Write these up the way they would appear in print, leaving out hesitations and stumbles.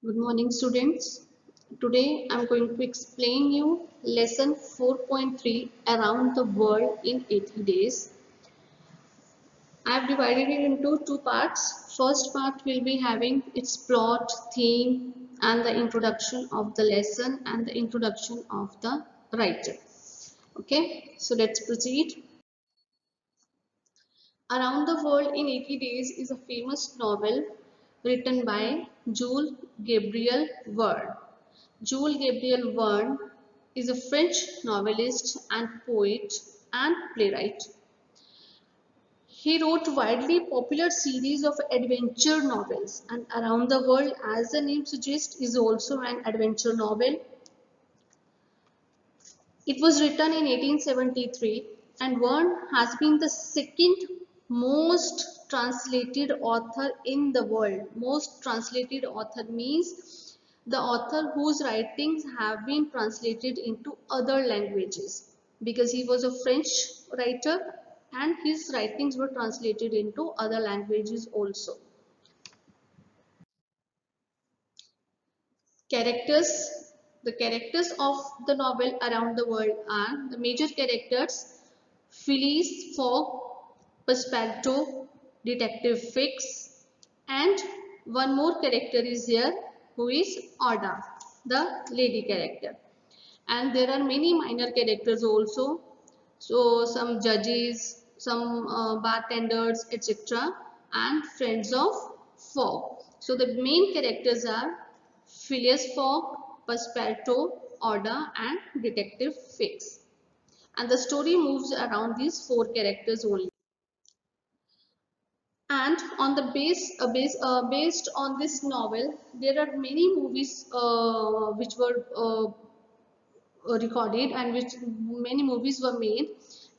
Good morning, students. Today I'm going to explain you lesson 4.3 around the world in 80 days. I've divided it into two parts. First part will be having its plot, theme and the introduction of the lesson and the introduction of the writer. Okay, so let's proceed. Around the World in 80 Days is a famous novel written by Jules Gabriel Verne. Jules Gabriel Verne is a French novelist and poet and playwright. He wrote widely popular series of adventure novels, and Around the World, as the name suggests, is also an adventure novel. It was written in 1873, and Verne has been the second most translated author in the world. Most translated author means the author whose writings have been translated into other languages, because he was a French writer and his writings were translated into other languages also. Characters. The characters of the novel Around the World are the major characters: Phileas Fogg, Passepartout, Detective Fix, and one more character is here who is Oda, the lady character. And there are many minor characters also. So some judges, some bartenders, etc. and friends of Fogg. So the main characters are Phileas Fogg, Passepartout, Oda and Detective Fix. And the story moves around these four characters only. And on the based on this novel, there are many movies which were recorded and which many movies were made.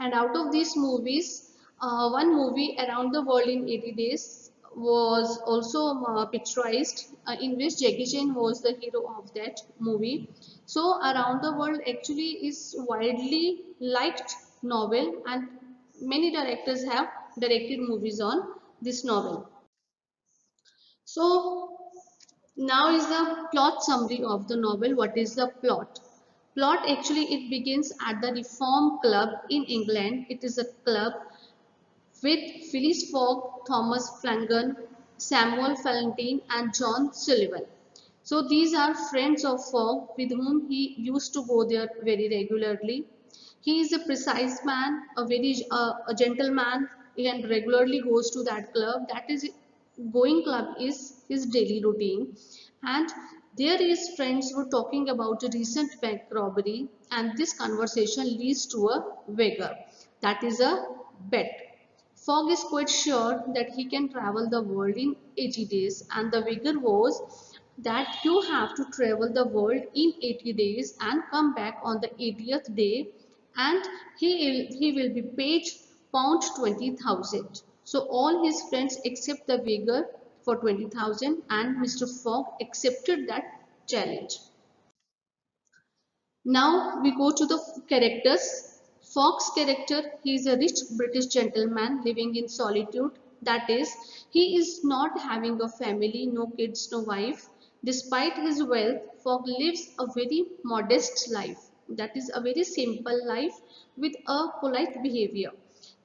And out of these movies, one movie Around the World in 80 Days was also picturized, in which Jackie Chan was the hero of that movie. So Around the World actually is widely liked novel, and many directors have directed movies on this novel. So now is the plot summary of the novel. What is the plot? Plot actually it begins at the Reform Club in England. It is a club with Phileas Fogg, Thomas Flanagan, Samuel Fallentin and John Sullivan. So these are friends of Fogg with whom he used to go there very regularly. He is a precise man, a gentleman, and regularly goes to that club. That is, going club is his daily routine. And there his friends were talking about a recent bank robbery, and this conversation leads to a wager. That is a bet. Fogg is quite sure that he can travel the world in 80 days, and the wager was that you have to travel the world in 80 days and come back on the 80th day, and he will be paid pound 20,000. So all his friends accept the wager for 20,000, and Mr. Fogg accepted that challenge. Now we go to the characters. Fogg's character, he is a rich British gentleman living in solitude. That is, he is not having a family, no kids, no wife. Despite his wealth, Fogg lives a very modest life. That is a very simple life with a polite behavior.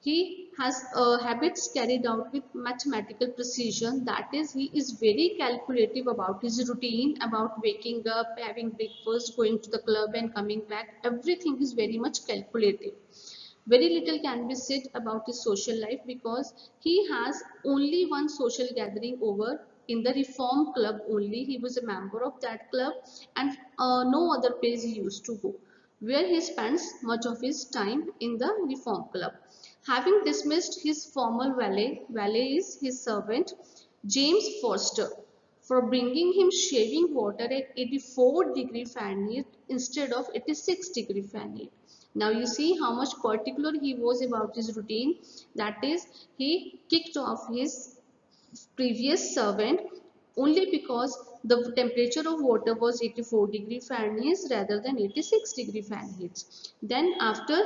He has habits carried out with mathematical precision. That is, he is very calculative about his routine, about waking up, having breakfast, going to the club and coming back. Everything is very much calculative. Very little can be said about his social life, because he has only one social gathering over in the Reform Club only. He was a member of that club, and no other place he used to go, where he spends much of his time in the Reform Club. Having dismissed his former valet is his servant, James Forster, for bringing him shaving water at 84 °Fahrenheit instead of 86 °Fahrenheit. Now you see how much particular he was about his routine. That is, he kicked off his previous servant only because the temperature of water was 84 °Fahrenheit rather than 86 °Fahrenheit. Then after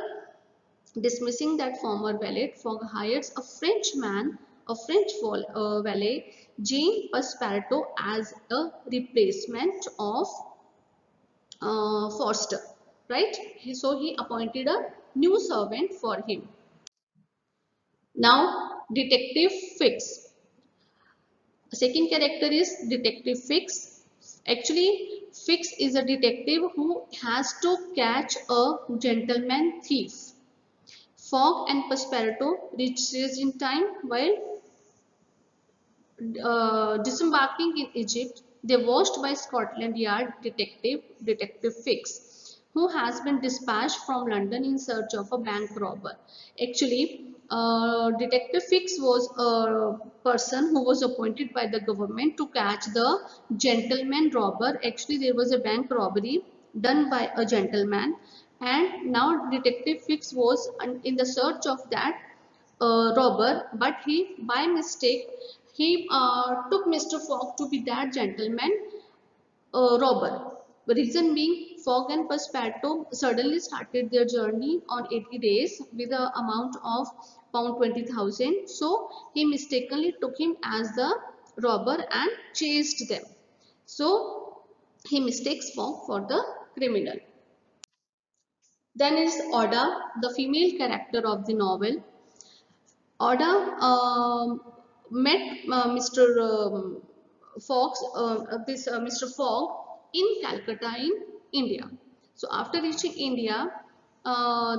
dismissing that former valet, Fogg hires a French man, a French valet Jean Passepartout as a replacement of Forster, right? So he appointed a new servant for him. Now, Detective Fix. The second character is Detective Fix. Actually, Fix is a detective who has to catch a gentleman thief. Fogg and Passepartout reaches in time while disembarking in Egypt. They watched by Scotland Yard Detective Fix, who has been dispatched from London in search of a bank robber. Actually, Detective Fix was a person who was appointed by the government to catch the gentleman robber. Actually, there was a bank robbery done by a gentleman, and now Detective Fix was in the search of that robber, but he by mistake he took Mr. Fogg to be that gentleman robber. The reason being, Fogg and Passepartout suddenly started their journey on 80 days with the amount of pound 20,000. So he mistakenly took him as the robber and chased them. So he mistakes Fogg for the criminal. Then is Oda, the female character of the novel. Oda met Mr. Fox, Mr. Fogg in Calcutta in India. So after reaching India,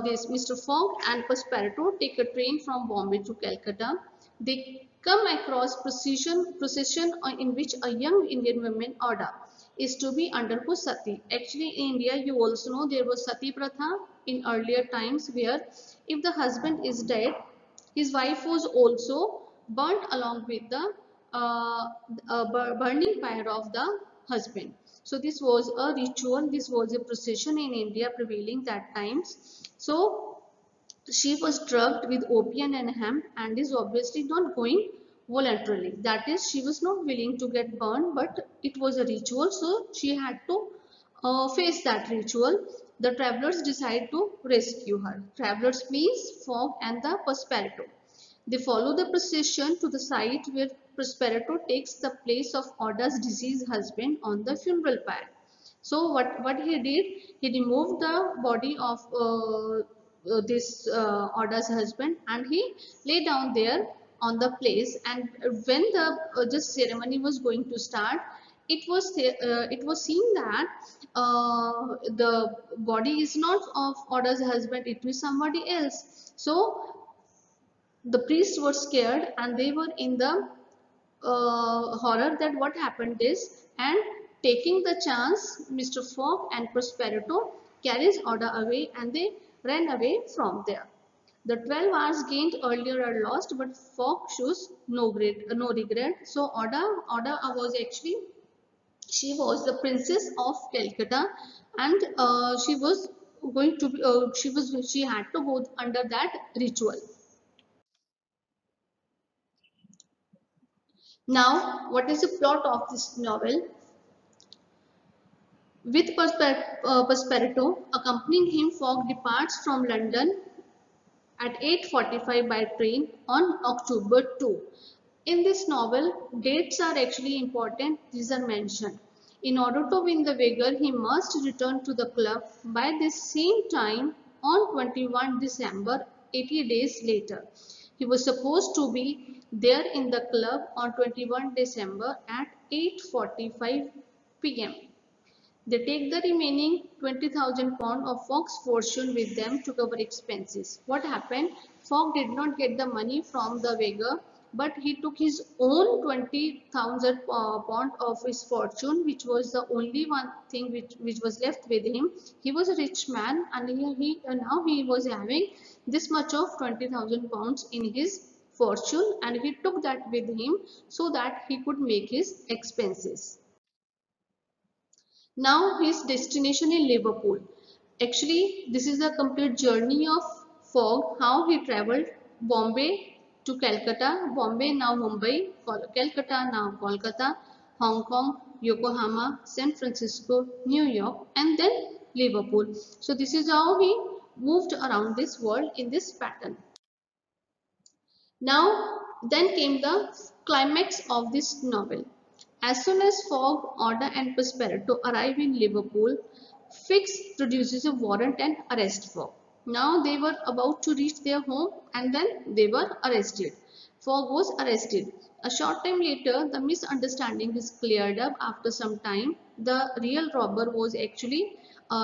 this Mr. Fogg and Passepartout take a train from Bombay to Calcutta. They come across procession in which a young Indian woman, Oda, is to be undergo sati. Actually, in India, you also know there was sati pratha in earlier times where if the husband is dead, his wife was also burnt along with the burning fire of the husband. So this was a ritual, this was a procession in India prevailing that times. So she was drugged with opium and hemp and is obviously not going voluntarily. That is, she was not willing to get burned, but it was a ritual, so she had to face that ritual. The travelers decide to rescue her. Travelers means Fogg and the Passepartout. They follow the procession to the site where Passepartout takes the place of Oda's deceased husband on the funeral pyre. So what he did, he removed the body of this Oda's husband and he lay down there on the place. And when the this ceremony was going to start, it was seen that the body is not of Oda's husband; it was somebody else. So the priests were scared and they were in the horror that what happened is, and taking the chance, Mr. Fogg and Passepartout carries Oda away and they ran away from there. The 12 hours gained earlier are lost, but Fogg shows no regret. So Oda was actually, she was the princess of Calcutta, and she was going to be, she had to go under that ritual. Now, what is the plot of this novel? With Passepartout accompanying him, Fogg departs from London at 8:45 by train on October 2. In this novel, dates are actually important. These are mentioned. In order to win the wager, he must return to the club by the same time on 21 December, 80 days later. He was supposed to be there in the club on 21 December at 8:45 p.m. They take the remaining 20,000 pounds of Fogg's fortune with them to cover expenses. What happened? Fogg did not get the money from the wager, but he took his own 20,000 pound of his fortune, which was the only one thing which was left with him. He was a rich man, and now he was having this much of 20,000 pounds in his fortune, and he took that with him so that he could make his expenses. Now his destination in Liverpool. Actually, this is a complete journey of Fogg, how he travelled Bombay to Calcutta, Bombay now Mumbai, Calcutta now Kolkata, Hong Kong, Yokohama, San Francisco, New York, and then Liverpool. So this is how he moved around this world in this pattern. Now Then came the climax of this novel. As soon as Fogg, Order and Passepartout arrive in Liverpool, Fix produces a warrant and arrest Fogg. Now they were about to reach their home and then they were arrested. Fogg was arrested. A short time later, the misunderstanding is cleared up after some time. The real robber was actually,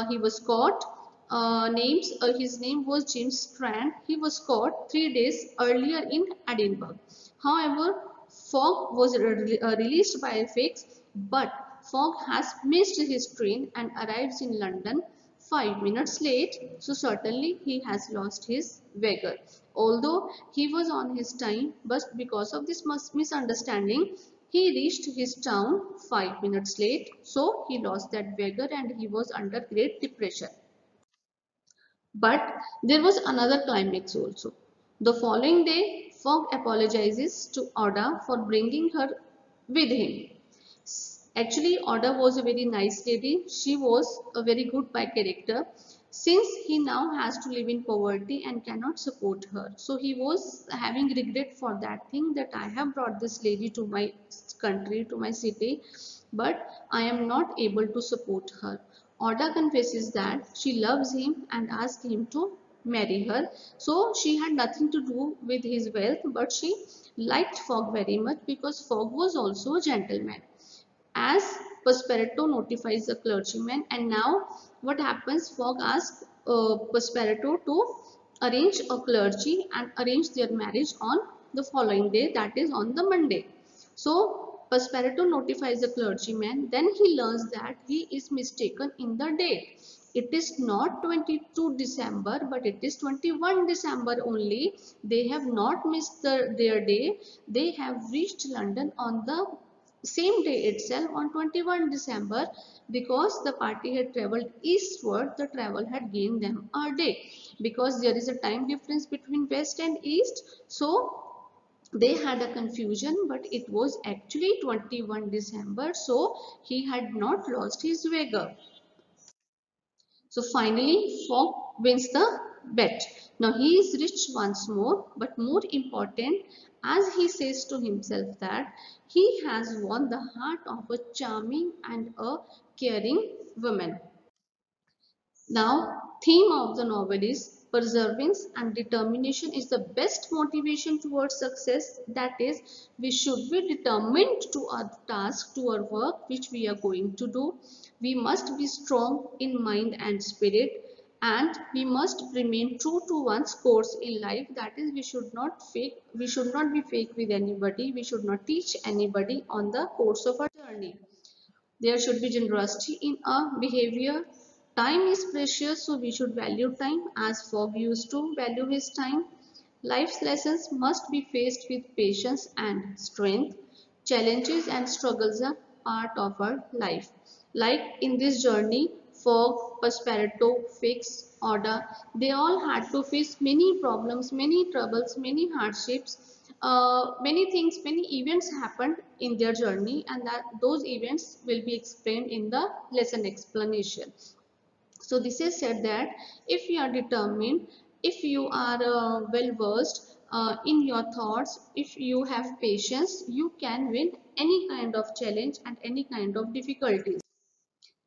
he was caught. His name was James Strand. He was caught 3 days earlier in Edinburgh. However, Fogg was released by Fix, but Fogg has missed his train and arrives in London 5 minutes late, so certainly he has lost his vigor. Although he was on his time, but because of this misunderstanding, he reached his town 5 minutes late, so he lost that vigor and he was under great depression. But there was another climax also. The following day, Fogg apologizes to Oda for bringing her with him. Actually, Oda was a very nice lady. She was a very good by character. Since he now has to live in poverty and cannot support her, so he was having regret for that thing, that I have brought this lady to my country, to my city, but I am not able to support her. Oda confesses that she loves him and asks him to marry her. So she had nothing to do with his wealth, but she liked Fogg very much because Fogg was also a gentleman. As Passepartout notifies the clergyman, and now what happens? Fogg asks Passepartout to arrange a clergy and arrange their marriage on the following day, that is on the Monday. So Passepartout notifies the clergyman, then he learns that he is mistaken in the date. It is not 22 December, but it is 21 December only. They have not missed their day. They have reached London on the same day itself on 21 December. Because the party had travelled eastward, the travel had gained them a day. Because there is a time difference between west and east, so they had a confusion, but it was actually 21 December, so he had not lost his vigor. So finally, Fogg wins the bet. Now he is rich once more, but more important, as he says to himself that he has won the heart of a charming and a caring woman. Now, theme of the novel is perseverance and determination is the best motivation towards success. That is, we should be determined to our task, to our work which we are going to do. We must be strong in mind and spirit, and we must remain true to one's course in life. That is, we should not be fake with anybody. We should not teach anybody on the course of our journey. There should be generosity in our behavior. Time is precious, so we should value time as Fogg used to value his time. Life's lessons must be faced with patience and strength. Challenges and struggles are part of our life. Like in this journey, Fogg, Passepartout, Fix, Oda, they all had to face many problems, many troubles, many hardships. Many things, many events happened in their journey, and that those events will be explained in the lesson explanation. So this is said that if you are determined, if you are well versed in your thoughts, if you have patience, you can win any kind of challenge and any kind of difficulties.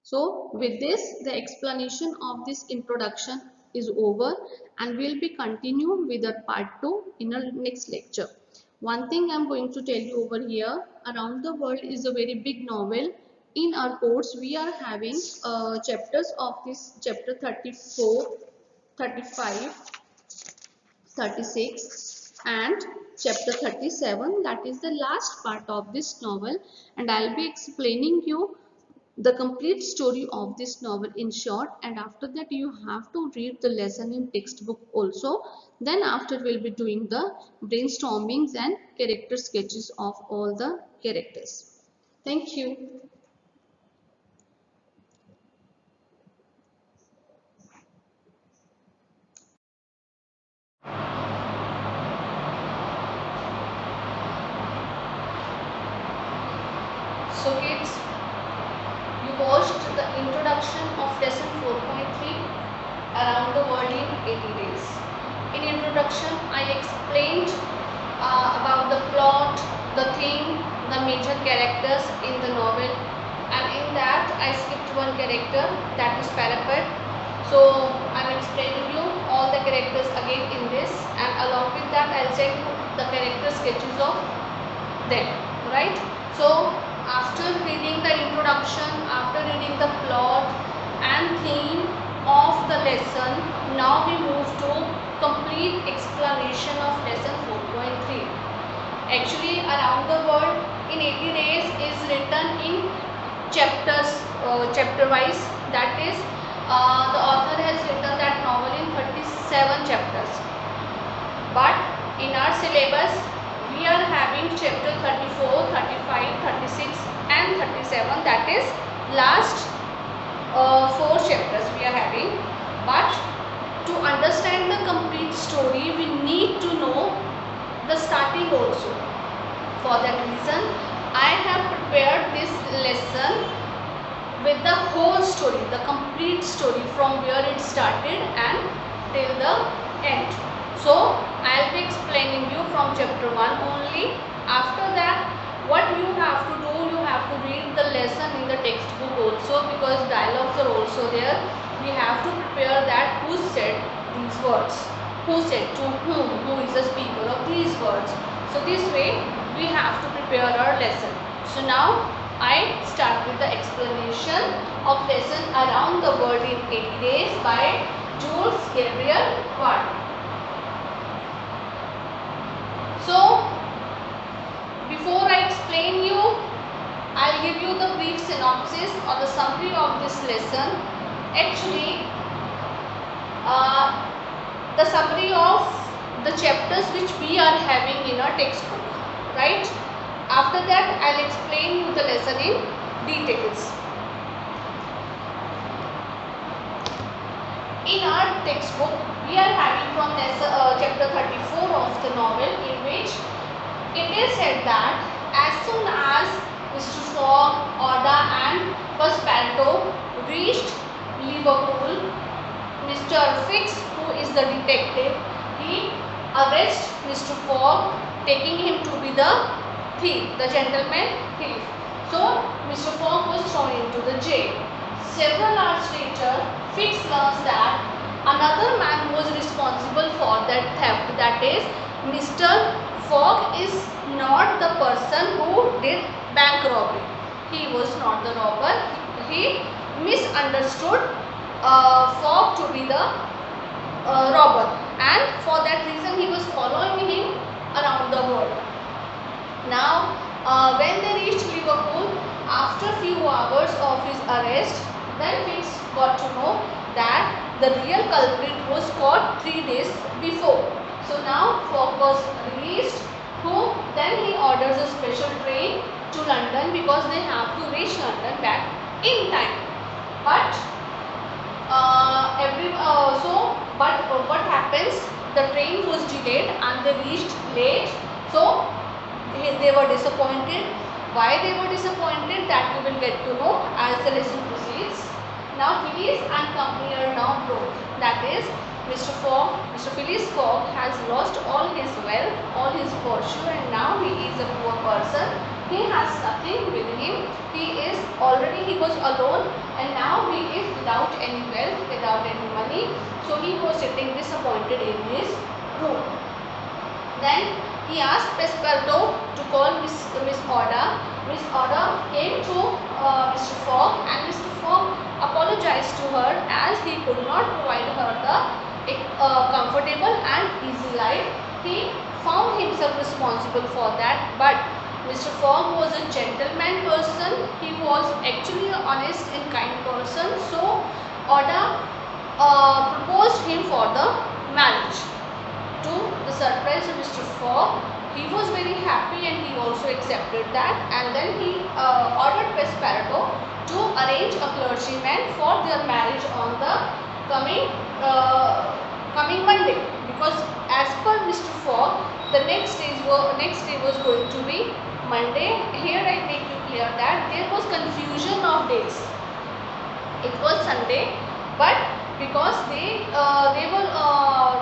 So with this, the explanation of this introduction is over, and we'll be continue with the part 2 in our next lecture. One thing I'm going to tell you over here, Around the World is a very big novel. In our course, we are having chapters of this chapter 34, 35, 36 and chapter 37, that is the last part of this novel, and I'll be explaining you the complete story of this novel in short, and after that you have to read the lesson in textbook also. Then after we'll be doing the brainstormings and character sketches of all the characters. Thank you. So kids, you watched the introduction of lesson 4.3, Around the World in 80 Days. In introduction, I explained about the major characters in the novel, and in that I skipped one character, that is Parapet. So I am explaining you all the characters again in this, and along with that I'll send you the character sketches of them, right? So after reading the introduction, after reading the plot and theme of the lesson, now we move to complete explanation of lesson 4.3. Actually, Around the World in 80 Days is written in chapters, chapter wise. That is, the author has written that novel in 37 chapters. But in our syllabus, we are having chapter 34, 35, 36 and 37. That is last 4 chapters we are having. But to understand the complete story, we need to know the starting also. For that reason, I have prepared this lesson with the whole story, the complete story from where it started and till the end. So I will be explaining you from chapter 1 only. After that, what you have to do, you have to read the lesson in the textbook also, because dialogues are also there. We have to prepare that who said these words, who said to whom, who is the speaker of these words. So this way we have to prepare our lesson. So now I start with the explanation of lesson Around the World in 80 Days by Jules Gabriel Ward. So before I explain you, I'll give you the brief synopsis or the summary of this lesson. Actually, the summary of the chapters which we are having in our textbook, right? After that, I'll explain you the lesson in details. In our textbook, we are having from chapter 34 of the novel, in which it is said that as soon as Mr. Fogg, Oda and Passepartout reached Liverpool, Mr. Fix, who is the detective, he arrests Mr. Fogg, taking him to be the thief, the gentleman thief. So Mr. Fogg was thrown into the jail. Several hours later, Fix learns that another man was responsible for that theft. That is, Mr. Fogg is not the person who did bank robbery. He was not the robber. He misunderstood Fogg to be the robber, and for that reason he was following him around the world. Now when they reached Liverpool, after few hours of his arrest, then Fix got to know that the real culprit was caught 3 days before. So now Fogg was released, who then he orders a special train to London, because they have to reach London back in time. But what happens, the train was delayed and they reached late, so they were disappointed. Why they were disappointed, that we will get to know as the lesson proceeds. Now Phileas and company are now broke. That is, Mr. Phileas Fogg has lost all his wealth, all his fortune, and now he is a poor person. He has nothing with him. He was alone, and now he is without any wealth, without any money. So he was sitting disappointed in his room. Then he asked Passepartout to call Miss Oda. Miss Oda came to Mr. Fogg, and Mr. Fogg apologized to her as he could not provide her the comfortable and easy life. He found himself responsible for that, but Mr. Fogg was a gentleman person. He was actually an honest and kind person. So Oda proposed him for the marriage. To the surprise of Mr. Fogg, he was very happy and he also accepted that, and then he ordered Passepartout to arrange a clergyman for their marriage on the coming Monday, because as per Mr. Fogg, the next day was going to be Monday. Here I make you clear that there was confusion of days. It was Sunday, but because they were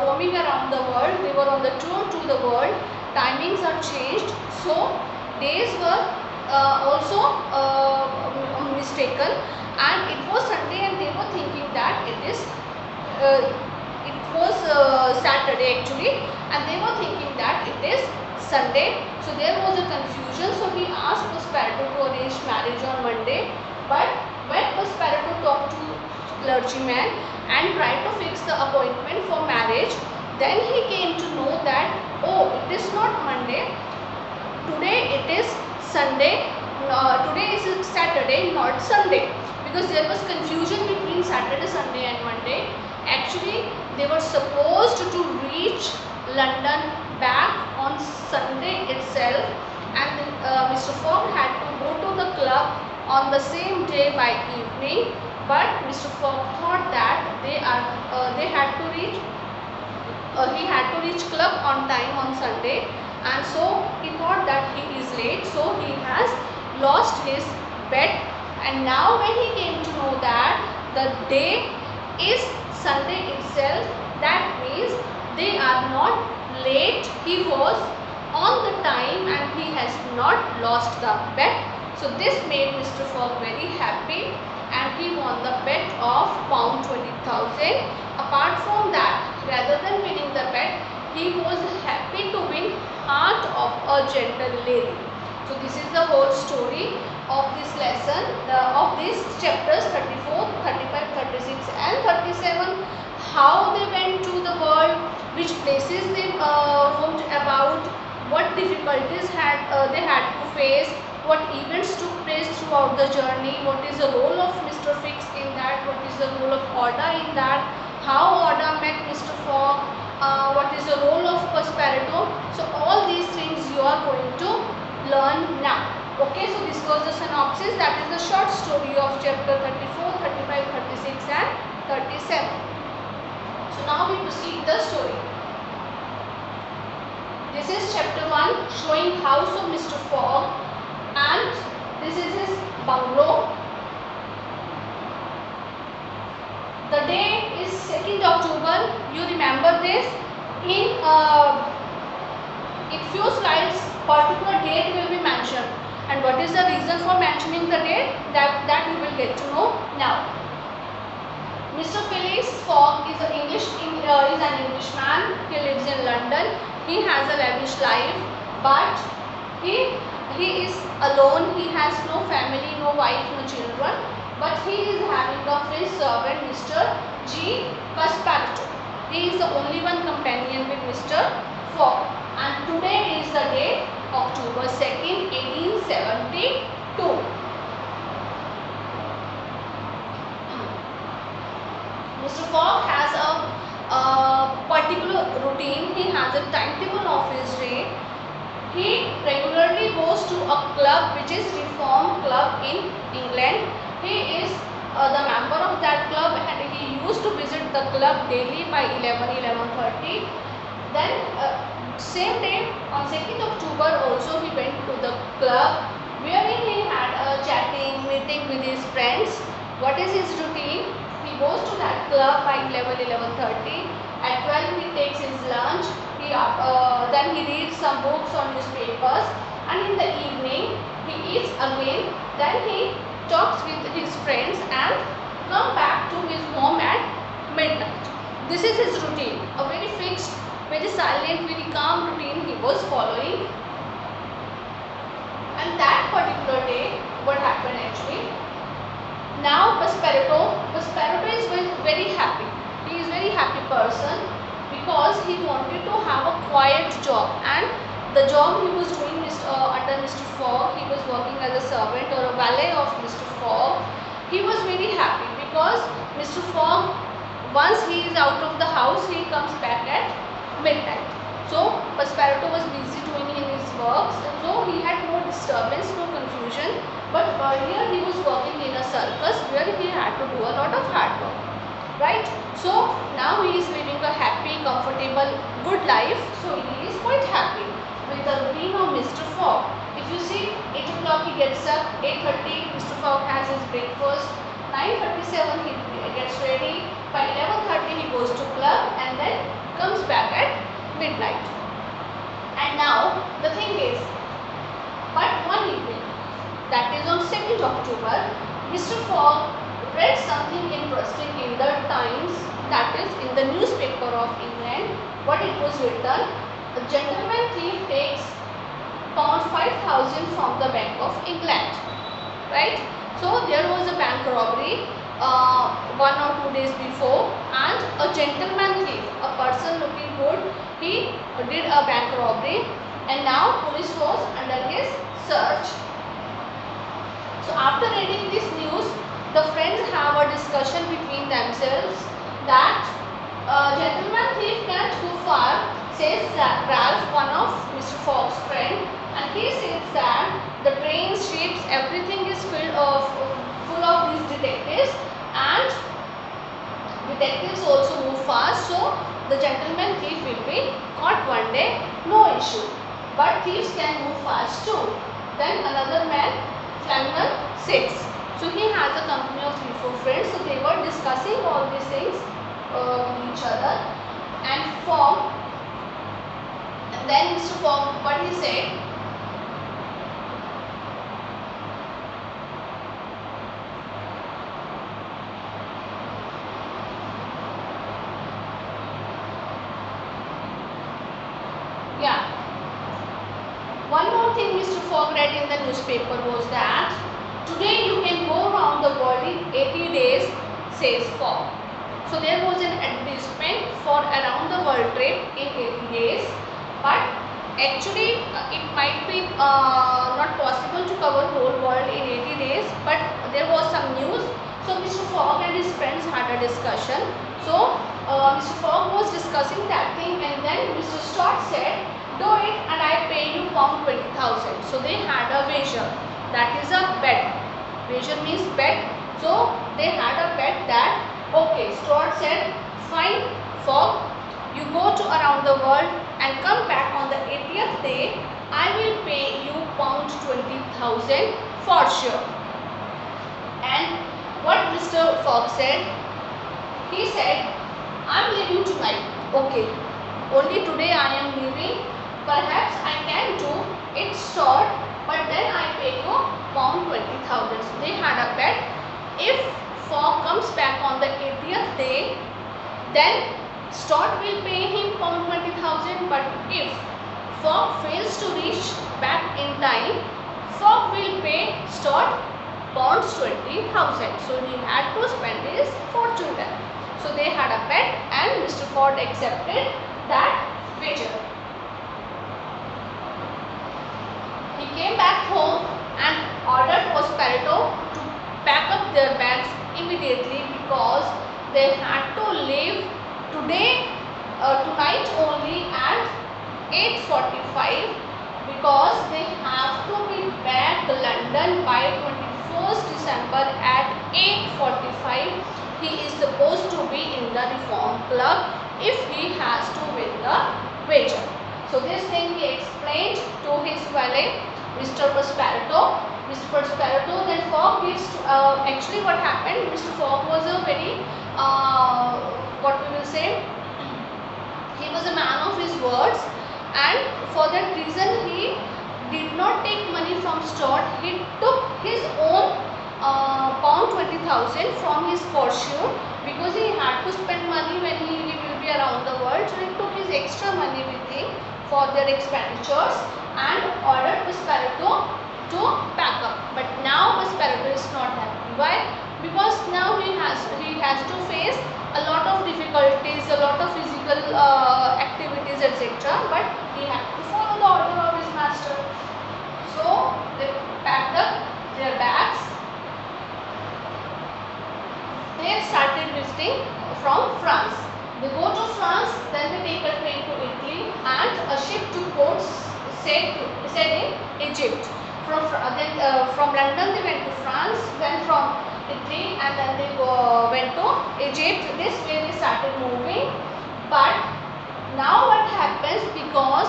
roaming around the world, they were on the tour to the world, timings are changed, so days were also mistaken, and it was Sunday and they were thinking that uh, it was Saturday actually, and they were thinking that it is Sunday. So there was a confusion. So he asked Passepartout to arrange marriage on Monday, but when Passepartout talked to clergyman and tried to fix the appointment for marriage, then he came to know that, oh, it is not Monday, today it is Sunday, today is Saturday, not Sunday, because there was confusion between Saturday, Sunday and Monday. Actually, they were supposed to reach London back on Sunday itself, and Mr. Fogg had to go to the club on the same day by evening, but Mr. Fogg thought that he had to reach club on time on Sunday, and so he thought that he is late, so he has lost his bet. And now when he came to know that the day is Sunday itself, that means they are not late, he was on the time and he has not lost the bet. So this made Mr. Fogg very happy, and he won the bet of £20,000. Apart from that, rather than winning the bet, he was happy to win heart of a gentle lady. So this is the whole story of this lesson, of these chapters 34, 35, 36 and 37. How they went to the world, which places they roamed about, what difficulties they had to face, what events took place throughout the journey, what is the role of Mr. Fix in that, what is the role of Oda in that, how Oda met Mr. Fogg, what is the role of Passepartout. So all these things you are going to learn now. Okay, so this was the synopsis, that is the short story of chapter 34, 35, 36 and 37. So now we proceed the story. This is chapter 1, showing house of Mr. Fogg, and this is his bungalow. The day is 2nd October. You remember this. In few slides, particular date will be mentioned, and what is the reason for mentioning the date, that you will get to know now. Mr. Phileas Fogg is an Englishman. He lives in London. He has a lavish life, but he is alone. He has no family, no wife, no children. But he is having a French servant, Mr. G. Passepartout. He is the only one companion with Mr. Fogg. And today is the day, October 2nd, 1872. Mr. Fogg has a particular routine. He has a timetable of his day. He regularly goes to a club which is Reform Club in England. He is the member of that club, and he used to visit the club daily by 11:30. Then same day on 2nd October also he went to the club, wherein he had a chatting meeting with his friends. What is his routine? He goes to that club by 11:30. At 12 he takes his lunch. Then he reads some books or newspapers, and in the evening he eats again. Then he talks with his friends and come back to his home at midnight. This is his routine, a very fixed, very silent, very calm routine he was following. And that particular day, what happened actually? Now Passepartout is very happy. He is very happy person, because he wanted to have a quiet job, and the job he was doing under Mr. Fogg, he was working as a servant or a valet of Mr. Fogg. He was very happy because Mr. Fogg, once he is out of the house, he comes back at midnight. So Passepartout was busy doing in his works, so he had no disturbance, no confusion. But earlier he was working in a circus where he had to do a lot of hard work, right? So now he is living a happy, comfortable, good life. So he is quite happy with the routine of Mr. Fogg. If you see, 8 o'clock he gets up, 8:30 Mr. Fogg has his breakfast, 9:37 he gets ready, by 11:30 he goes to club, and then comes back at midnight. And now the thing is, but one evening 14th October, Mr. Fogg read something interesting in the Times, that is in the newspaper of England. What it was written: a gentleman thief takes pound 5,000 from the Bank of England. Right? So there was a bank robbery 1 or 2 days before, and a gentleman thief, a person looking good, he did a bank robbery, and now police was under his search. So after reading this news, the friends have a discussion between themselves that gentleman thief can't go far, says Ralph, one of Mr. Fogg's friend, and he says that the trains, ships, everything is full of these detectives, and detectives also move fast, so the gentleman thief will be caught one day, no issue. But thieves can move fast too. Then another man, Flannery, says. So he has a company of 3-4 friends, so they were discussing all these things with each other, and Fogg, and then Mr. Fogg, what he said, yeah. One more thing Mr. Fogg read in the newspaper was that today you can go around the world in 80 days, says Fogg. So there was an advertisement for around the world trip in 80 days, but actually it might be not possible to cover whole world in 80 days, but there was some news. So Mr. Fogg and his friends had a discussion. So Mr. Fogg was discussing that thing, and then Mr. Stott said, do it and I pay you pound 20,000. So they had a wager, that is a bet. Wager means bet. So they had a bet that, okay, Stott said, fine Fogg, you go to around the world and come back on the 80th day, I will pay you pound 20,000 for sure. And what Mr. Fogg said, he said, I'm leaving tonight. Okay, only today I am leaving. Perhaps I can do it short, but then I pay you pound 20,000. So they had a bet. If Fogg comes back on the 80th day, then Stott will pay him pound 20,000. But if Fogg fails to reach back in time, Fogg will pay Stott pounds 20,000. So he had to spend his fortune there. So they had a bet, and Mr. Fogg accepted that wager. He came back home and ordered Prosperito to pack up their bags immediately, because they had to leave tonight only at 8:45, because they have to be back to London by 21st December at 8:45. He is supposed to be in the Reform Club if he has to win the wager. So this thing he explained to his valet, Mr. Prosperito. Mr. Prosperito then Fogg gives actually what happened, Mr. Fogg was a very what we will say, he was a man of his words, and for that reason he did not take money from Stott. He took his own pound 20,000 from his fortune, because he had to spend money when he will be around the world. So he took his extra money with him for their expenditures and ordered Prosperito to pack up. But now Prosperito is not happy. Why? Because now he has to face a lot of difficulties, a lot of physical activities, etc. But he had to follow the order of his master. So they packed up their bags. They started visiting from France. They go to France, then they take a train to Italy, and a ship to port set in Egypt. From London they went to France, then from Italy, and then they went to Egypt. This way they started moving. But now what happens, because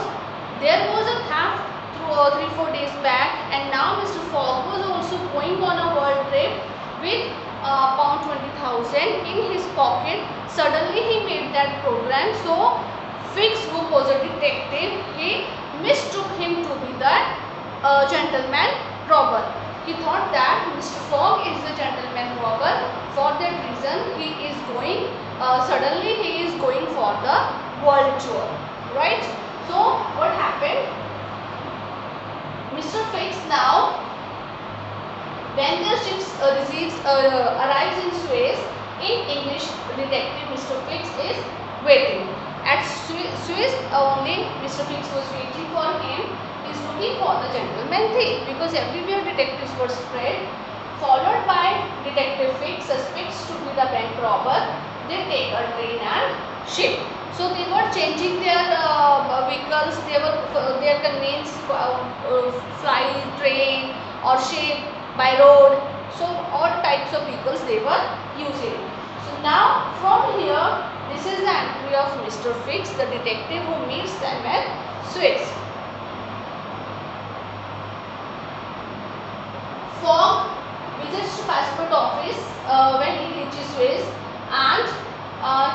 there was a theft 3-4 days back, and now Mr. Fogg was also going on a world trip with pound 20,000 in his pocket. Suddenly he made that program. So Fix, who was a detective, he mistook him to be the gentleman robber. He thought that Mr. Fogg is the gentleman robber. For that reason, he is going, suddenly he is going for the world tour, right? So what happened? Mr. Fix now, when the ship arrives in Suez, in English detective Mr. Fix is waiting. At Suez only Mr. Fix was waiting for him. He is looking for the gentleman thief because everywhere detectives were spread. Followed by Detective Fix suspects to be the bank robber. They take a train and ship. So they were changing their vehicles. Their conveyance, fly, train or ship, by road. So all types of vehicles they were using. So now from here, this is the entry of Mr. Fix, the detective who meets them at Suez. Fogg visits to passport office when he reaches Suez, and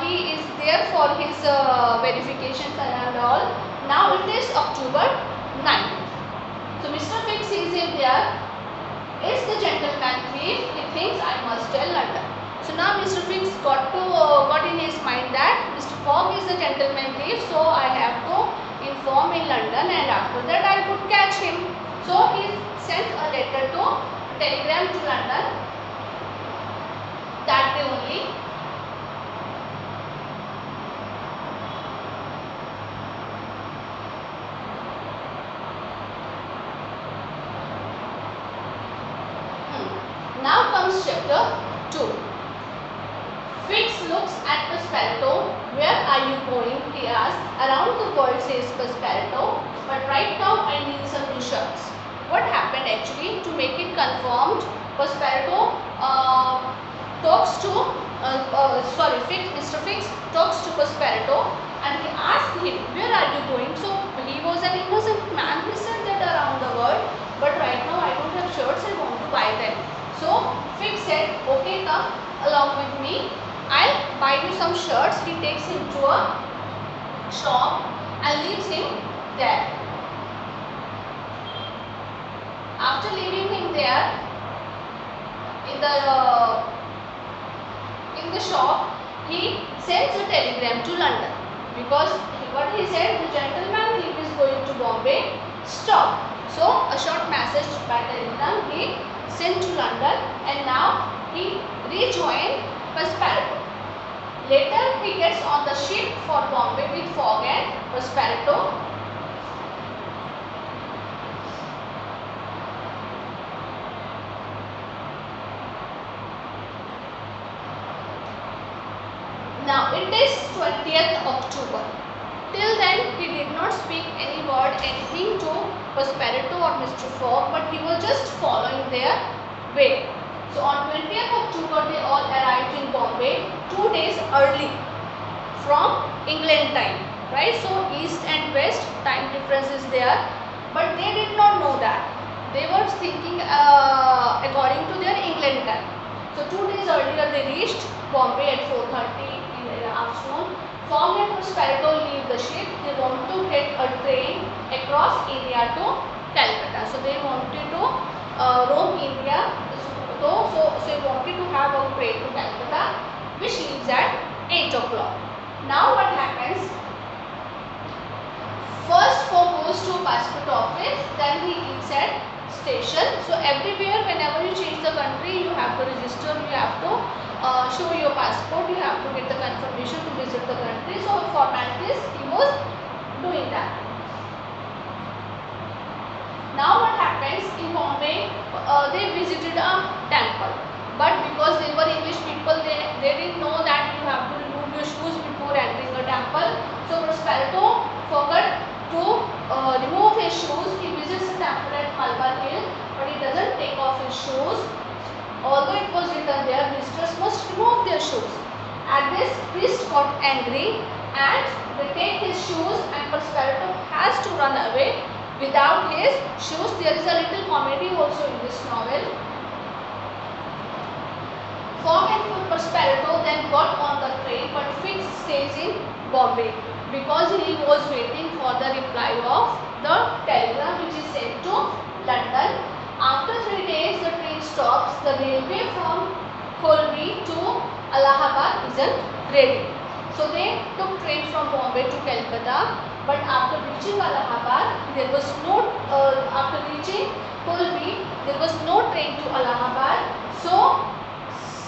he is there for his verifications and all. Now it is October 9th. So Mr. Fix sees him there. Is the gentleman thief? He thinks I must tell London. So now Mr. Fix got in his mind that Mr. Fogg is the gentleman thief, so I have to inform in London, and after that I could catch him. So he sent a letter to telegram to London that day only. Now comes chapter 2. Fix looks at Passepartout. Where are you going? He asks. Around the world, says Passepartout. But right now I need some new shirts. What happened actually? To make it confirmed, Passepartout Mr. Fix talks to Passepartout and he asks him, where are you going? So he was an innocent man. He said that around the world, but right now I don't have shirts. I want to buy them. So Fix said, okay, come along with me. I'll buy you some shirts. He takes him to a shop and leaves him there. After leaving him there in the shop, he sends a telegram to London because what he said, the gentleman thief is going to Bombay. Stop. So a short message by telegram he sent to London, and now he rejoined Passepartout. Later he gets on the ship for Bombay with Fogg and Passepartout. Now it is 20th October. Till then he did not speak any word, anything to Passepartout or Mr. Fogg, but he was just following their way. So on 20th October they all arrived in Bombay 2 days early from England time, right? So east and west time difference is there, but they did not know that. They were thinking according to their England time. So 2 days earlier they reached Bombay at 4:30 in the afternoon. Fogg and Passepartout leave the ship. They want to get a train across India to Calcutta. So they wanted to roam India. So they wanted to have a train to Calcutta, which leaves at 8 o'clock. Now what happens? First Fogg goes to passport office, then he leaves at station. So everywhere, whenever you change the country, you have to register, you have to show your passport, you have to get the confirmation to visit the country. So formalities he was doing that. Now what happens in Bombay? They visited a temple, but because they were English people, they didn't know that you have to remove your shoes before entering a temple. So Passepartout forgot to remove his shoes. He visits the temple at Malabar Hill, but he doesn't take off his shoes. Although it was written there, visitors must remove their shoes. At this, priest got angry and they take his shoes, and Passepartout has to run away without his shoes. There is a little comedy also in this novel. Fogg and Passepartout then got on the train, but Fix stays in Bombay because he was waiting for the reply of the telegram which is sent to London. After 3 days, the train stops. The railway from Kolbi to Allahabad isn't ready. So they took train from Bombay to Calcutta, but after reaching Allahabad, there was no. After reaching Kolbi, there was no train to Allahabad. So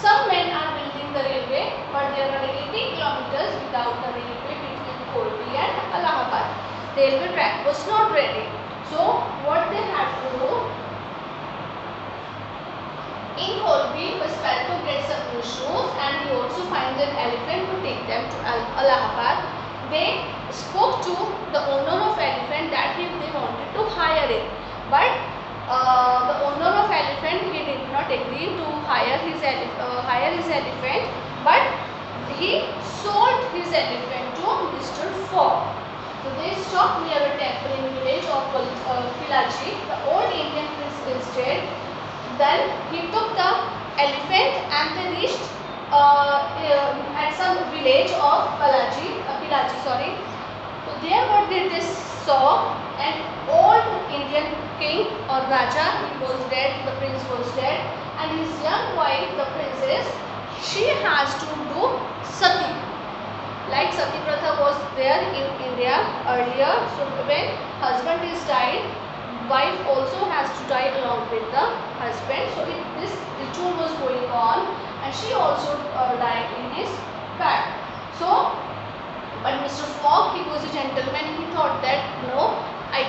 some men are building the railway, but there are 80 kilometers without the railway between Kolbi and Allahabad. The railway track was not ready. So what they had to do, in Kolbi, Passepartout gets some new shoes and he also finds an elephant to take them to Allahabad. They spoke to the owner of elephant that if they wanted to hire it, but the owner of elephant, he did not agree to hire his elephant, but he sold his elephant to Mr. Fogg. So they stopped near a temple in village of Pilaji. The old Indian prince is dead. Then he took the elephant and they reached at some village of Pilaji. So there what did they saw? An old Indian king or Raja, he was dead, the prince was dead, and his young wife, the princess, she has to do sati. Like sati pratha was there in India earlier. So when husband is died, wife also has to die along with the husband. So this ritual was going on, and she also died in his bed. So, but Mr. Fogg, he was a gentleman. He thought that no, I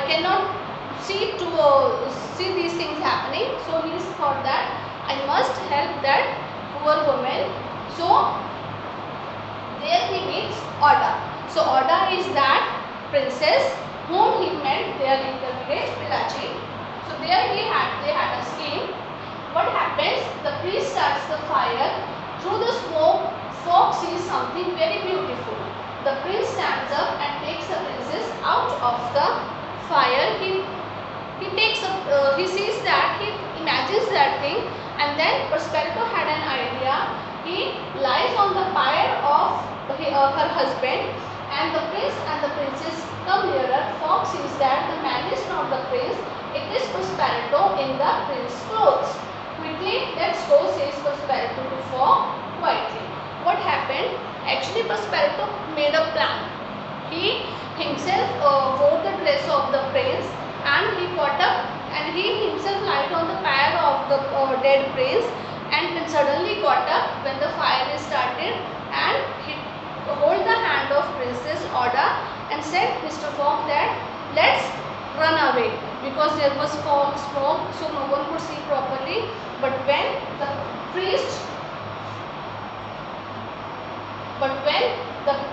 cannot see these things happening. So he thought that I must help that poor woman. So there he meets Oda. So Oda is that princess whom he met there in the village Pilaji. So there they had a scheme. What happens? The priest starts the fire. Through the smoke, Fogg sees something very beautiful. The prince stands up and takes the princess out of the fire. He sees that, he imagines that thing, and then Passepartout had an idea. He lies on the pyre of her husband, and the prince and the princess come nearer. Fogg sees that the man is not the prince, it is Passepartout in the prince's clothes. Quickly, let's go, says Passepartout to Fogg quietly. What happened? Actually, Passepartout made a plan. He himself wore the dress of the prince, and he got up and he himself lied on the pyre of the dead prince, and suddenly got up when the fire is started, and he hold the hand of Princess Oda and said Mr. Fogg that let's run away, because there was fog, smoke, so no one could see properly. But when the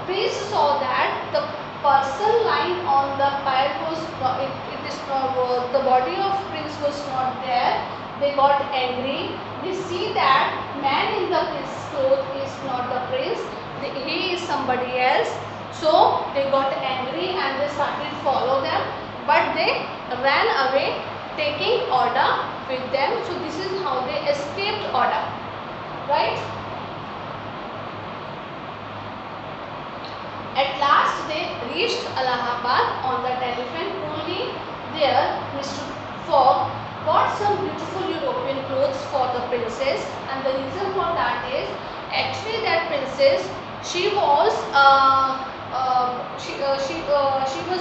priest saw that the person lying on the pyre was the body of prince was not there, they got angry. They see that man in the prince's clothes is not the prince, he is somebody else. So they got angry and they started follow them, but they ran away taking Oda with them. So this is how they escaped Oda, right? At last they reached Allahabad on that elephant. Only there Mr. Fogg bought some beautiful European clothes for the princess, and the reason for that is actually that princess, she was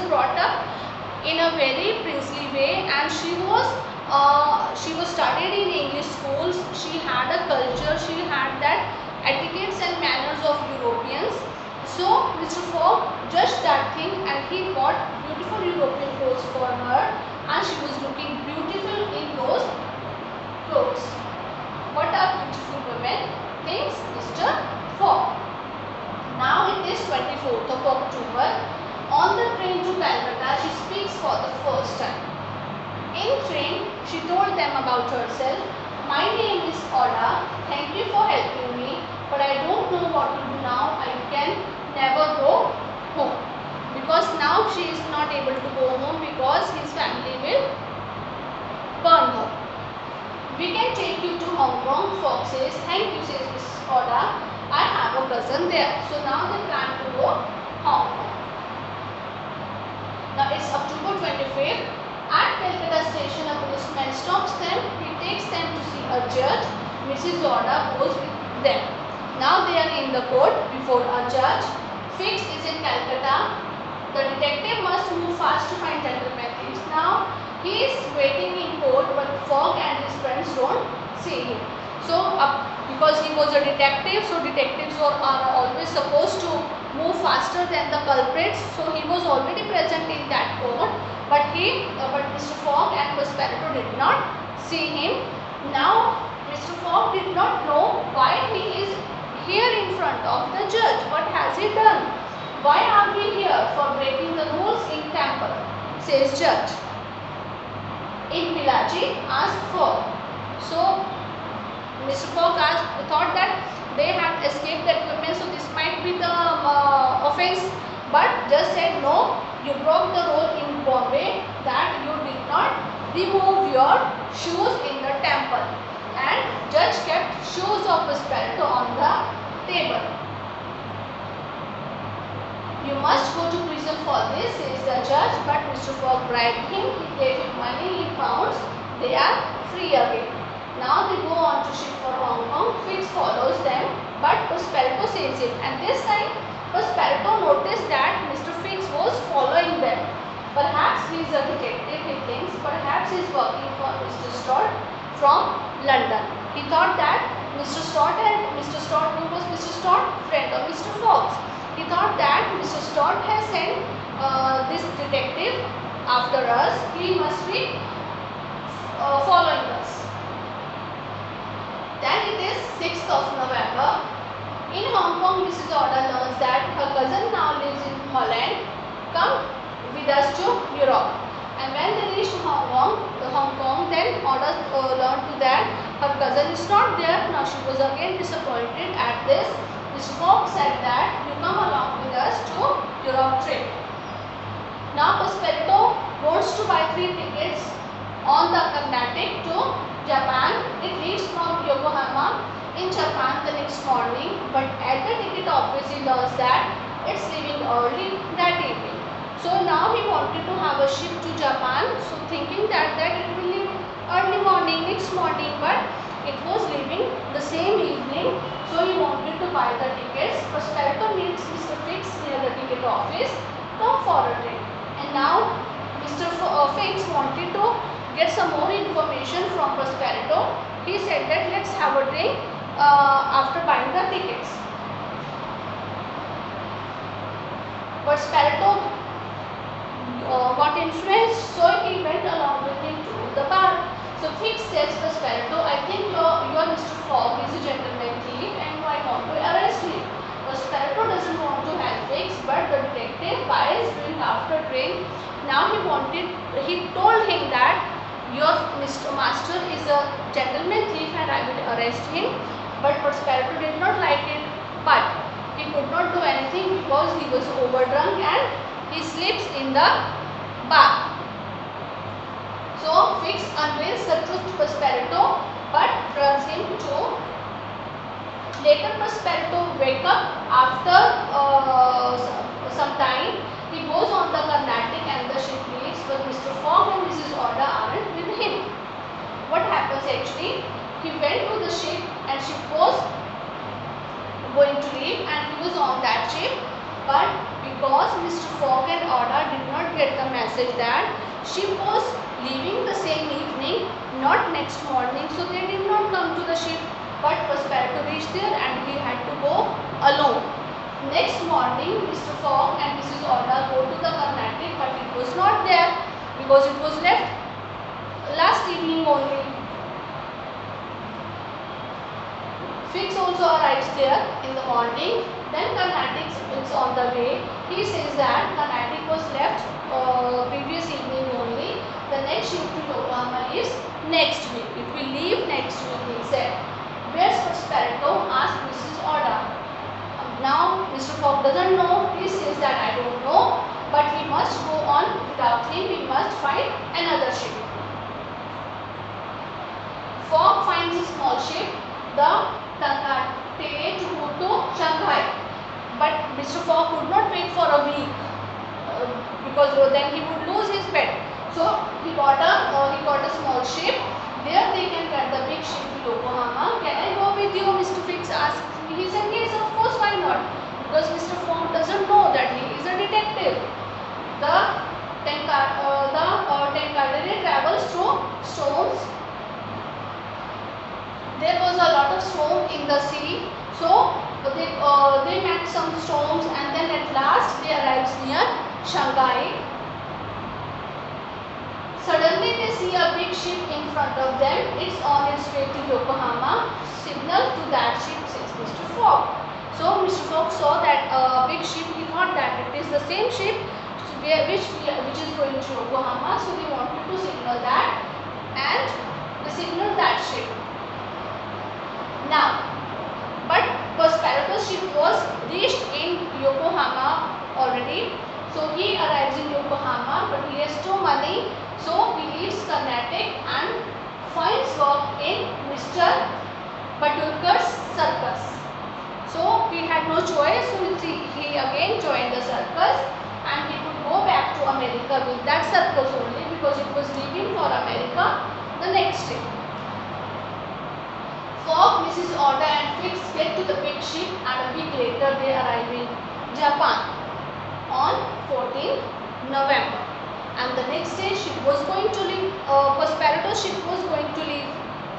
brought up in a very princely way, and she was studied in English schools. She had a culture, she had that etiquettes and manners of Europeans. So Mr. Fogg judged that thing and he bought beautiful European clothes for her, and she was looking beautiful in those clothes. What a beautiful woman, thinks Mr. Fogg. Now it is 24th of October. On the train to Calcutta, she speaks for the first time. In train, she told them about herself. My name is Oda. Thank you for helping me, but I don't know what to do now. I can never go home, because now she is not able to go home because his family will burn her. We can take you to Hong Kong. Fogg says. Thank you, says Mrs. Oda. I have a cousin there. So now they plan to go Hong Kong. Now it's October 25th. At Calcutta a judge, Mrs. Zorda goes with them. Now they are in the court before a judge. Fix is in Calcutta. The detective must move fast to find gentleman thieves. Now he is waiting in court, but Fogg and his friends don't see him. So because he was a detective, so detectives are always supposed to move faster than the culprits. So he was already present in that court, but Mr. Fogg and Passepartout did not see him. Now Mr. Fogg did not know why he is here in front of the judge. What has he done? Why are we here? For breaking the rules in temple, says judge. In Pillaji asked Fogg. So Mr. Fogg thought that they had escaped the equipment, so this might be the offense. But judge said no, you broke the rule in Bombay that you did not remove your shoes in the temple. And judge kept shoes of Passepartout on the table. You must go to prison for this, says the judge, but Mr. Fogg bribed him. He gave him money in pounds. They are free again. Now they go on to ship for Hong Kong. Fix follows them, but Passepartout saves him. And this time, Passepartout noticed that Mr. Fix was following them. Perhaps he is a detective, he thinks. Perhaps he is working for Mr. Stott from London. He thought that Mr. Stott, who was Mr. Stott? Friend of Mr. Fogg's. He thought that Mr. Stott has sent this detective after us. He must be following us. Then it is 6th of November. In Hong Kong, Mrs. Zorda learns that her cousin now lives in Holland. Come with us to Europe. And when they reached Hong Kong, then Zorda learned that her cousin is not there. Now she was again disappointed at this. Mr. Fogg said that you come along with us to Europe trip. Now Passepartout wants to buy 3 tickets on the Carnatic to Japan. It leaves from Yokohama in Japan the next morning, but at the ticket office he learns that it's leaving early that evening. So now he wanted to have a ship to Japan, so thinking that it will leave early morning, next morning, but it was leaving the same evening. So he wanted to buy the tickets. Passepartout meets Mr. Fix near the ticket office. Come for a drink. And now Mr. Fix wanted to get some more information from Passepartout. He said that let's have a drink after buying the tickets. Passepartout got influenced, so he went along with him to the bar. So Fix says Passepartout, I think your Mr. Fogg is a gentleman thief and I want to arrest him. Passepartout doesn't want to help Fix, but the detective buys drink after drink. Now he told him that your Mr. Master is a gentleman thief and I will arrest him. But Passepartout did not like it, but he could not do anything because he was overdrunk and he sleeps in the bar. So Fix unveils the truth to Passepartout, but drugs him too. Later Passepartout wakes up after some time. He goes on the Carnatic and the ship leaves, but Mr. Fogg and Mrs. Zorda aren't with him. What happens actually? He went to the ship and ship was going to leave and he was on that ship, but because Mr. Fogg and Zorda did not get the message that ship was leaving the same evening, not next morning, so they did not come to the ship. But Passepartout reached there and he had to go alone. Next morning, Mr. Fogg and Mrs. Zorda go to the Carnatic, but it was not there because it was left last evening only. Fix also arrives there in the morning. Then Carnatic is on the way. He says that Carnatic was left previous evening only. The next ship to Yokohama is next week. It will leave next week, he said. Where's Passepartout? Asked Mrs. Zorda. Now Mr. Fogg doesn't know. He says that I don't know, but we must go on without him. We must find another ship. Fogg finds a small ship, the Tangate, to go to Shanghai. But Mr. Fogg could not wait for a week because then he would lose his pet. So he got a small ship There they can get the big ship to Yokohama. Can I go with you? Mr. Fix asked. He said yes, of course, why not? Because Mr. Fogg doesn't know that he is a detective. The Tenkadere travels through storms. There was a lot of storm in the sea, so they met some storms, and then at last they arrived near Shanghai. Suddenly they see a big ship in front of them. It's on its way to Yokohama. Signal to that ship, says Mr. Fogg. So Mr. Fogg saw that big ship. He thought that it is the same ship which is going to Yokohama. So they wanted to signal that, and they signaled that ship. Now, but Passeparto's ship was reached in Yokohama already. So he arrives in Yokohama, but he has no money. So he leaves Carnatic and finds work in Mr. Patulkar's circus. So he had no choice. So he again joined the circus, and he could go back to America with that circus only, because it was leaving for America the next day. Fogg, Mrs. Oda and Fix get to the big ship, and a week later they arrive in Japan on 14th November. And the next day ship was going to leave, Passeparto's ship was going to leave.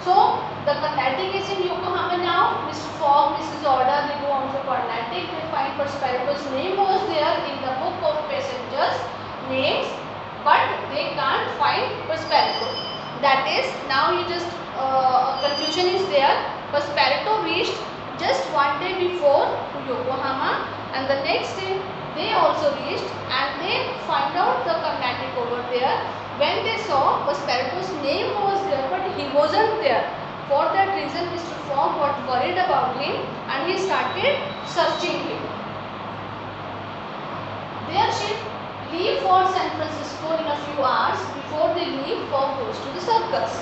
So the Carnatic is in Yokohama now. Mr. Fogg, Mrs. Oda, they go on to Carnatic. They find Passeparto's name was there in the book of passengers' names, but they can't find Passeparto. That is, now you just confusion is there. Passeparto reached just one day before to Yokohama, and the next day they also reached, and they find out the Carnatic over there. When they saw Passeparto's name was there, but he wasn't there. For that reason, Mr. Fogg got worried about him, and he started searching him. Their ship leave for San Francisco in a few hours. Before they leave, Fogg goes to the circus.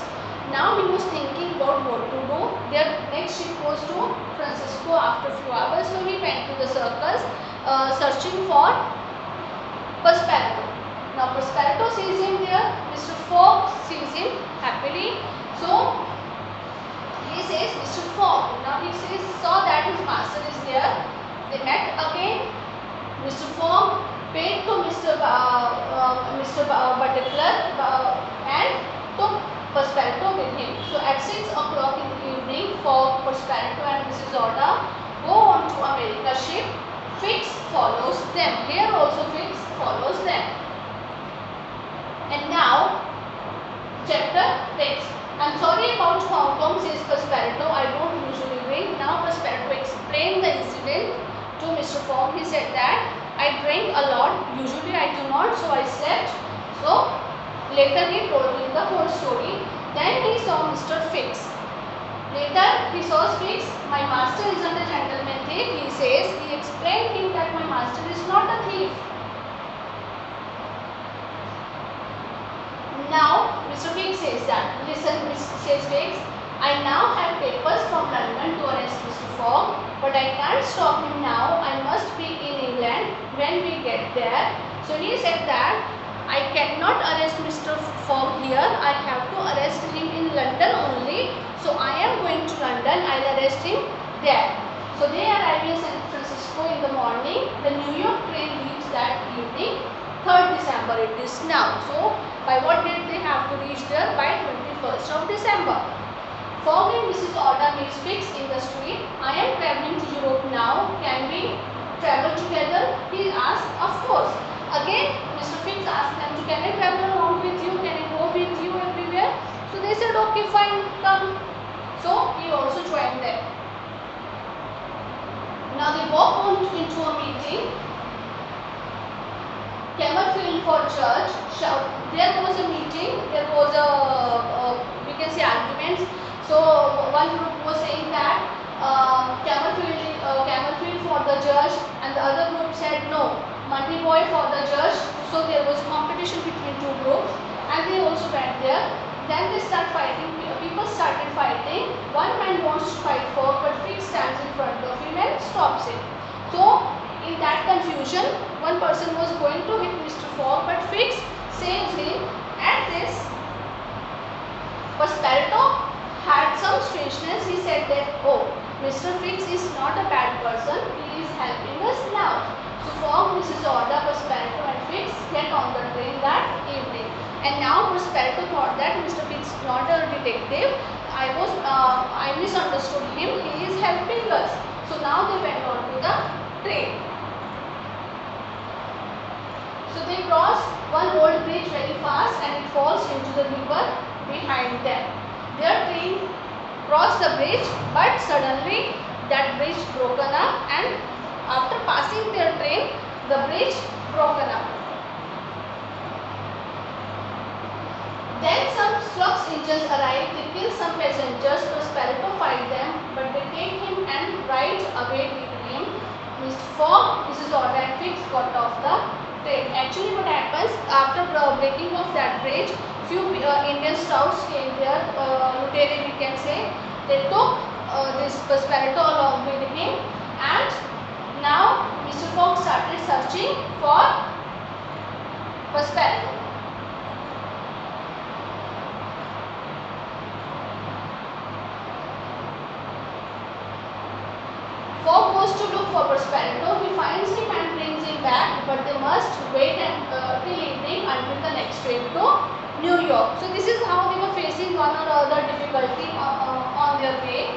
Now he was thinking about what to do. Their next ship was to Francisco after a few hours, so he went to the circus searching for Passeparto. Now Passeparto sees him there. Mr. Fogg sees him happily. So he says, Mr. Fogg. Now he saw that his master is there. They met again. Mr. Fogg paid to Mr. Buttercup and took Passeparto with him. So at 6 o'clock in the evening, Fogg, Passeparto and Mrs. Oda go on to America ship. Fix follows them. Here also Fix follows them. And now, chapter 6. I'm sorry about Hong Kong, says Passeparto. I don't usually drink. Now Passeparto explained the incident to Mr. Fogg. He said that I drank a lot. Usually I do not, so I slept. So later he told him the whole story. Then he saw Mr. Fix. Later he saw Fix. My master isn't a gentleman thief. He says, he explained him that my master is not a thief. Now Mr. Fix says that, listen, says Fix, I now have papers from London to arrest Mr. Fogg, but I can't stop him now. I must be in England when we get there. So he said that I cannot arrest Mr. Fogg here. I have to arrest him in London only. So I am going to London. I'll arrest him there. So they arrive in San Francisco in the morning. The New York train leaves that evening. 3rd December it is now. So by what date they have to reach there? By 21st of December. Fogg and Mrs. Oda meets Fix in the street. I am traveling to Europe now. Can we travel together? He asked. Of course. Again, Mr. Fix asked them, can I travel along with you? Can I go with you everywhere? So they said, okay, fine, come. So he also joined them. Now they walk on into a meeting. Camerfield for church. There was a meeting. There was we can say arguments. So one group was saying that Camerfield for the judge, and the other group said no, Montevoy for the judge. So there was competition between two groups, and they also went there. Then they start fighting. People started fighting. One man wants to fight Fogg, but Fix stands in front of him and stops him. So in that confusion, one person was going to hit Mr. Fogg, but Fix saves him. At this, Prosperito had some strangeness. He said that, oh, Mr. Fix is not a bad person. He is helping us now. So Fogg, Mrs. Orda, Prosperito and Fix get on the train that evening. And now Prosperito thought that Mr. Fix is not a detective. I misunderstood him. He is helping us. So now they went on to the train. So they crossed one old bridge very fast and it falls into the river behind them. Their train crossed the bridge, but suddenly that bridge broken up, and after passing their train, the bridge broken up. Then some slugs engines arrive. They kill some passengers. Prosperito fight them, but they take him and ride away with him. Mr. Fogg, Mrs. Orda and Fix got off the train. Actually, what happens after the breaking of that bridge? Few Indian scouts came there, lieutenant we can say. They took this Prosperito along with him, and now Mr. Fogg started searching for Prosperito. Fogg goes to look for Prosperito. He finds him and brings him back, but they must wait till evening until the next train to New York. So this is how they were facing one or other difficulty on their way.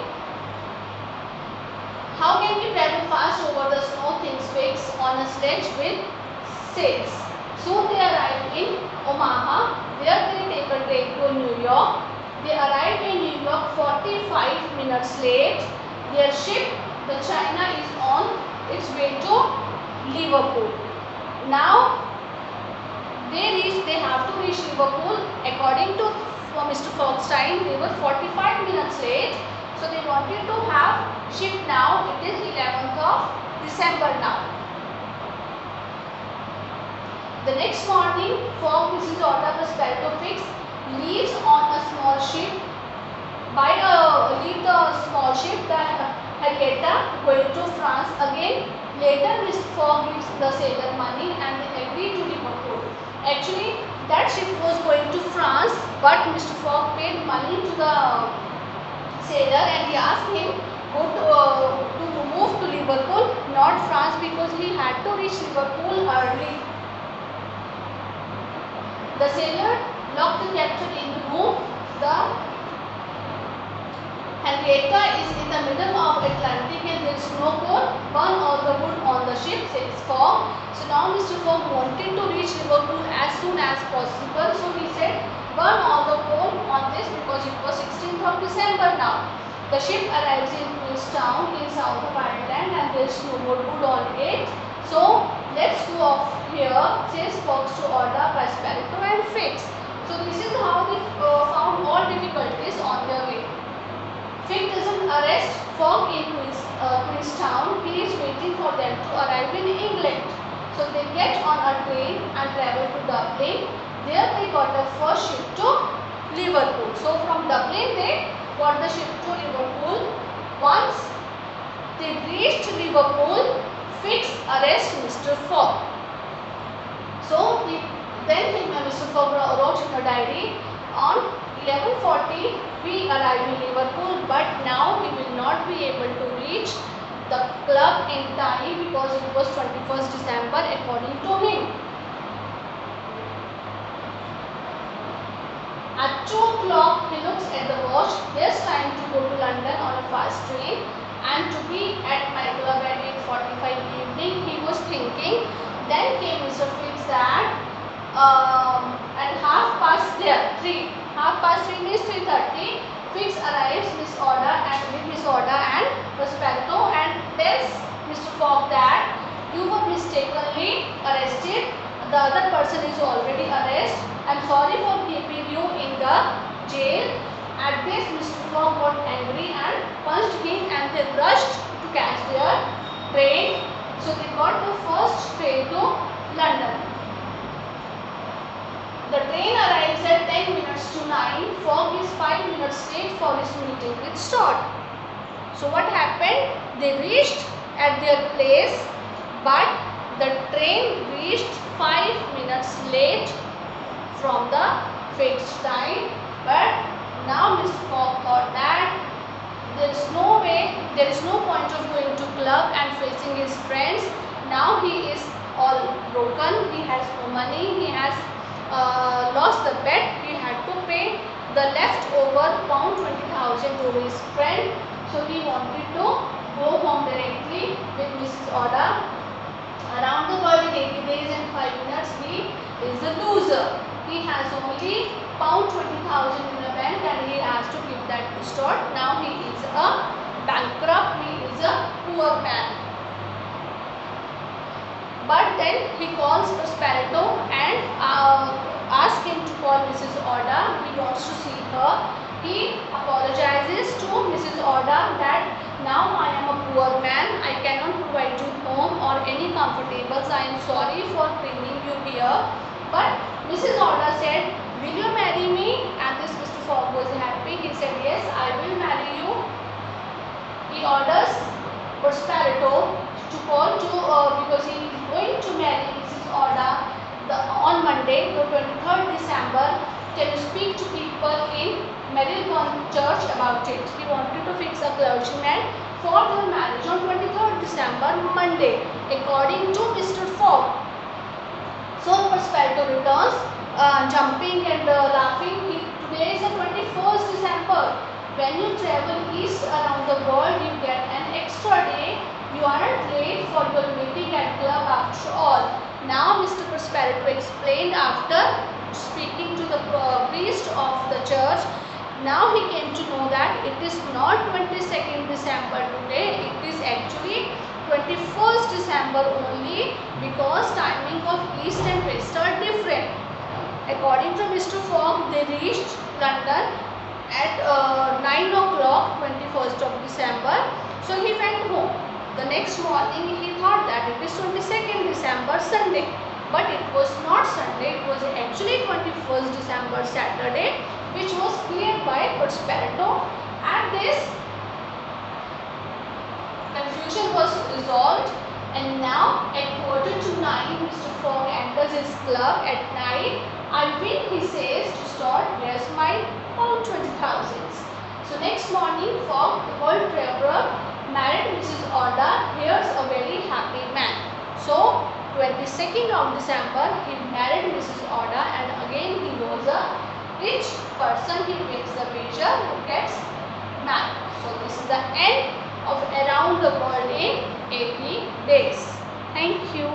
How can we travel fast over the snow? Thinks Fix on a sledge with sails. Soon they arrive in Omaha. There they take a train to New York. They arrive in New York 45 minutes late. Their ship, the China, is on its way to Liverpool. Now they have to reach Liverpool. According to Mr. Fogg's time, they were 45 minutes late. So they wanted to have ship now. It is 11th of December now. The next morning, Fogg, Mrs. Orda, Prosperito, Fix leaves on a small ship. Leave the small ship, the Henrietta, going to France again. Later, Mr. Fogg gives the sailor money and they agree to Liverpool. Actually, that ship was going to France, but Mr. Fogg paid money to the sailor and he asked him to move to Liverpool, not France, because he had to reach Liverpool early. The sailor locked the captain in the room. The Henrietta is in the middle of Atlantic and there is no coal. Burn all the wood on the ship, says Fogg. So now Mr. Fogg wanted to reach Liverpool as soon as possible. So he said, burn all the coal on this, because it was 16th of December now. The ship arrives in Queenstown in south of Ireland and there is no more wood on it. So let's go off here, says Fogg to Orda, Prosperito and Fix. So this is how they found all difficulties on their way. Fix doesn't arrest Fogg in Queenstown. He is waiting for them to arrive in England. So they get on a train and travel to Dublin. There they got the first ship to Liverpool. So from Dublin they got the ship to Liverpool. Once they reached Liverpool, Fix arrests Mr. Fogg. So Mr. Fogg wrote in a diary, on 11:40 we arrive in Liverpool, but now we will not be able to reach the club in time because it was 21st December according to him. At 2 o'clock he looks at the watch. There's time to go to London on a fast train and to be at my club at 8:45 evening, he was thinking. Then came Mr. Fix that at half past 3 means 3:30, Fix arrives with Miss Orda and Prosperito and tells Mr. Fogg that you were mistakenly arrested. The other person is already arrested. I'm sorry for keeping you in the jail. At this, Mr. Fogg got angry and punched him and they rushed to catch their train. So they got the first train to London. The train arrives at 10 minutes to 9. Fogg is 5 minutes late for his meeting with Stott. So what happened? They reached at their place, but the train reached 5 minutes late from the fixed time. But Now Mr. Fogg thought that there is no way, there is no point of going to club and facing his friends. Now he is all broken, he has no money, he has lost the bet, he had to pay the leftover pound 20,000 to his friend. So he wanted to go home directly with Mrs. Oda. Around the world in 80 days and 5 minutes, he is a loser. He has only pound 20,000 in the bank and he has to give that to store. Now he is a bankrupt, he is a poor man. But then he calls Prosperito and asks him to call Mrs. Oda. He wants to see her. He apologizes to Mrs. Oda that now I am a poor man. I cannot provide you home or any comfortables. I am sorry for bringing you here. But Mrs. Oda said, will you marry me? And this Mr. Fogg was happy. He said, yes, I will marry you. He orders Prosperito to call to because he is going to marry Mrs. Oda on Monday, the 23rd December. Can you speak to people in Marylebone Church about it? He wanted to fix a clergyman for their marriage on 23rd December, Monday, according to Mr. Fogg. So Prosperito returns, jumping and laughing. Today is the 21st December. When you travel east around the world, you get an extra day. You aren't late for your meeting at club after all. Now Mr. Prosperito explained after speaking to the priest of the church. Now he came to know that it is not 22nd December today. It is actually 21st December only, because timing of east and west are different. According to Mr. Fogg, they reached London at 9 o'clock 21st of December. So he went home. The next morning he thought that it is 22nd December, Sunday. But it was not Sunday, it was actually 21st December, Saturday, which was cleared by Prosperito. And this confusion was resolved, and now at 8:45 Mr. Fogg enters his club at night. I win, he says to Steward, where's my pound 20,000? So next morning Fogg, the world traveler, married Mrs. Oda. Here's a very happy man. So 22nd of December he married Mrs. Oda, and again he was a rich person. He wins the wager who gets married. So this is the end of Around the World in 80 Days. Thank you.